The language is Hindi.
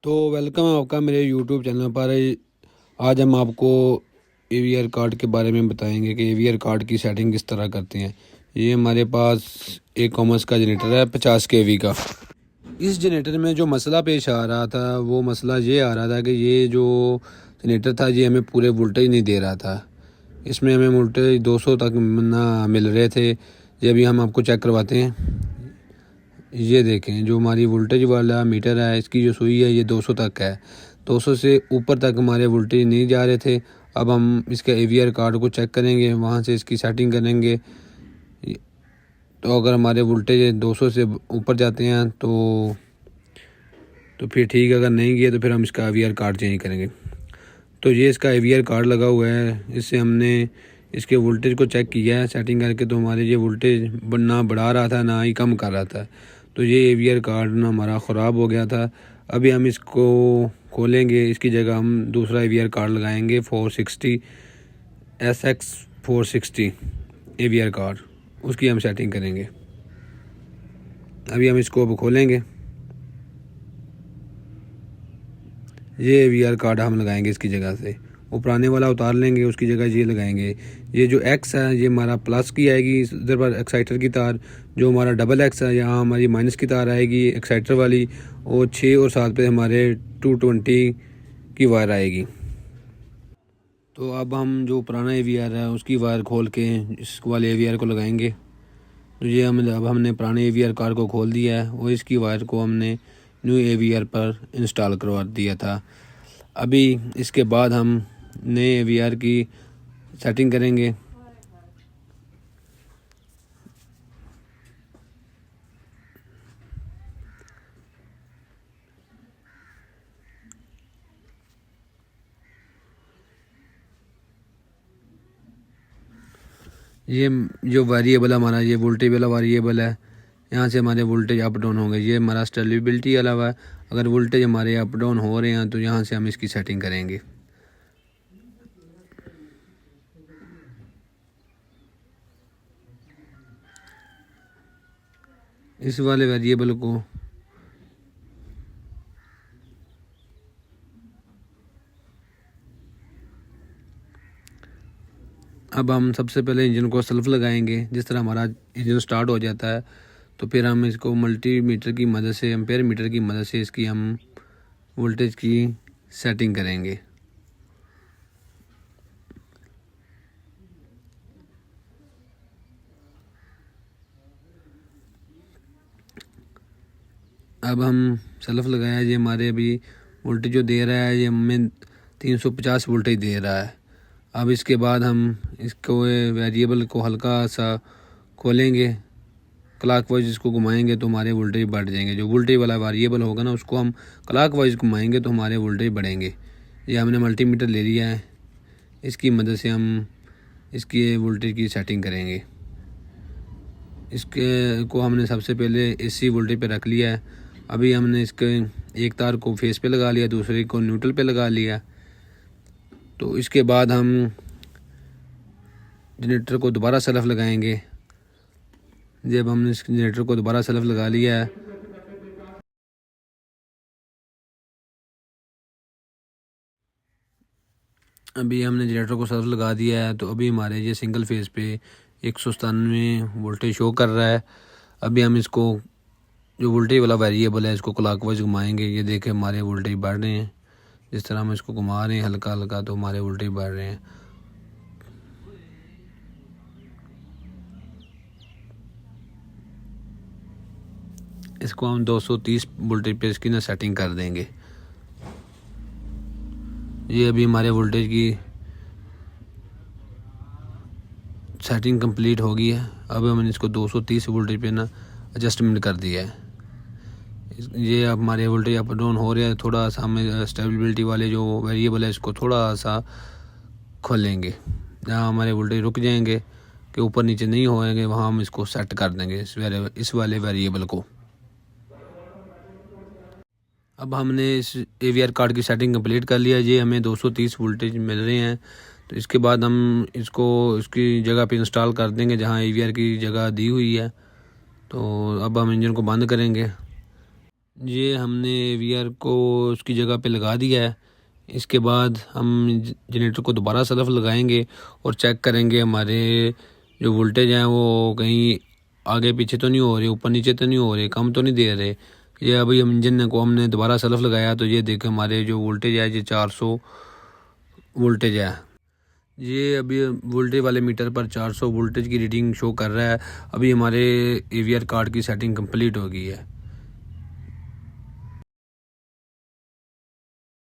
तो वेलकम है आपका मेरे यूट्यूब चैनल पर। आज हम आपको एवीआर कार्ड के बारे में बताएंगे कि एवीआर कार्ड की सेटिंग किस तरह करते हैं। ये हमारे पास एक कॉमर्स का जनरेटर है 50 kV का। इस जनरेटर में जो मसला पेश आ रहा था वो मसला ये आ रहा था कि ये जो जनरेटर था ये हमें पूरे वोल्टेज नहीं दे रहा था। इसमें हमें वोल्टेज 200 तक ना मिल रहे थे। ये अभी हम आपको चेक करवाते हैं। ये देखें, जो हमारी वोल्टेज वाला मीटर है इसकी जो सुई है ये 200 तक है। 200 से ऊपर तक हमारे वोल्टेज नहीं जा रहे थे। अब हम इसके एवीआर कार्ड को चेक करेंगे, वहाँ से इसकी सेटिंग करेंगे। तो अगर हमारे वोल्टेज 200 से ऊपर जाते हैं तो फिर ठीक है, अगर नहीं गया तो फिर हम इसका एवीआर कार्ड चेंज करेंगे। तो ये इसका एवीआर कार्ड लगा हुआ है, इससे हमने इसके वोल्टेज को चेक किया है सेटिंग करके। तो हमारे ये वोल्टेज ना बढ़ा रहा था ना ही कम कर रहा था। तो ये एवीआर कार्ड ना हमारा ख़राब हो गया था। अभी हम इसको खोलेंगे, इसकी जगह हम दूसरा एवीआर कार्ड लगाएंगे 460 SX 460 एवीआर कार्ड, उसकी हम सेटिंग करेंगे। अभी हम इसको अब खोलेंगे, ये एवीआर कार्ड हम लगाएंगे इसकी जगह से। वो पुराने वाला उतार लेंगे, उसकी जगह ये लगाएंगे। ये जो एक्स है ये हमारा प्लस की आएगी इधर पर एक्साइटर की तार। जो हमारा डबल एक्स है यहाँ हमारी माइनस की तार आएगी एक्साइटर वाली। और 6 और 7 पे हमारे 220 की वायर आएगी। तो अब हम जो पुराना एवीआर है उसकी वायर खोल के इस वाले एवीआर को लगाएंगे। तो ये अब हमने पुराने एवीआर कार्ड को खोल दिया है और इसकी वायर को हमने न्यू एवीआर पर इंस्टॉल करवा दिया था। अभी इसके बाद हम नए एवीआर की सेटिंग करेंगे। ये जो वेरिएबल हमारा ये वोल्टेज वाला वेरिएबल है, यहाँ से हमारे वोल्टेज अप डाउन होंगे। ये हमारा स्टेबिलिटी वाला है। अगर वोल्टेज हमारे अप डाउन हो रहे हैं तो यहाँ से हम इसकी सेटिंग करेंगे। इस वाले वेरिएबल को अब हम सबसे पहले इंजन को सेल्फ लगाएंगे। जिस तरह हमारा इंजन स्टार्ट हो जाता है तो फिर हम इसको मल्टीमीटर की मदद से, एम्पेयर मीटर की मदद से इसकी हम वोल्टेज की सेटिंग करेंगे। अब हम सेल्फ लगाया, ये हमारे अभी वोल्टेज जो दे रहा है ये हमें 350 वोल्टेज दे रहा है। अब इसके बाद हम इसको वेरिएबल को हल्का सा खोलेंगे, क्लॉकवाइज इसको घुमाएंगे तो हमारे वोल्टेज बढ़ जाएंगे। जो वोल्टेज वाला वेरिएबल होगा ना उसको हम क्लॉकवाइज घुमाएंगे तो हमारे वोल्टेज बढ़ेंगे। ये हमने मल्टीमीटर ले लिया है, इसकी मदद से हम इसकी वोल्टेज की सेटिंग करेंगे। इसके को हमने सबसे पहले एसी वोल्टेज पे रख लिया है। अभी हमने इसके एक तार को फेस पे लगा लिया, दूसरे को न्यूट्रल पे लगा लिया। तो इसके बाद हम जनरेटर को दोबारा सेल्फ लगाएंगे। जब हमने इस जनरेटर को दोबारा सेल्फ लगा लिया है अभी हमने जनरेटर को सेल्फ लगा दिया है तो अभी हमारे ये सिंगल फेज पे 197 वोल्टेज शो कर रहा है। अभी हम इसको जो वोल्टेज वाला वेरिएबल है इसको क्लॉकवाइज घुमाएंगे। ये देखें हमारे वोल्टेज बढ़ रहे हैं। जिस तरह हम इसको घुमा रहे हैं हल्का हल्का तो हमारे वोल्टेज बढ़ रहे हैं। इसको हम 230 वोल्टेज पे इसकी ना सेटिंग कर देंगे। ये अभी हमारे वोल्टेज की सेटिंग कंप्लीट हो गई है। अब हमने इसको 230 वोल्टेज पे ना एडजस्टमेंट कर दिया है। ये अब हमारे वोल्टेज अप डाउन हो रहे हैं। थोड़ा सा हमें स्टेबिलिटी वाले जो वेरिएबल है इसको थोड़ा सा खोलेंगे, जहाँ हमारे वोल्टेज रुक जाएंगे कि ऊपर नीचे नहीं होएंगे वहाँ हम इसको सेट कर देंगे इस वाले वेरिएबल को। अब हमने इस एवीआर कार्ड की सेटिंग कंप्लीट कर लिया। ये हमें 230 वोल्टेज मिल रहे हैं। तो इसके बाद हम इसको इसकी जगह पे इंस्टॉल कर देंगे जहाँ एवीआर की जगह दी हुई है। तो अब हम इंजन को बंद करेंगे। ये हमने एवीआर को उसकी जगह पे लगा दिया है। इसके बाद हम जनरेटर को दोबारा सलफ लगाएंगे और चेक करेंगे हमारे जो वोल्टेज हैं वो कहीं आगे पीछे तो नहीं हो रहे, ऊपर नीचे तो नहीं हो रहे, कम तो नहीं दे रहे। ये अभी हम इंजन को हमने दोबारा सलफ लगाया तो ये देखें हमारे जो वोल्टेज है ये 400 वोल्टेज है। ये अभी वोल्टेज वाले मीटर पर 400 वोल्टेज की रीडिंग शो कर रहा है। अभी हमारे एवीआर कार्ड की सेटिंग कंप्लीट हो गई है।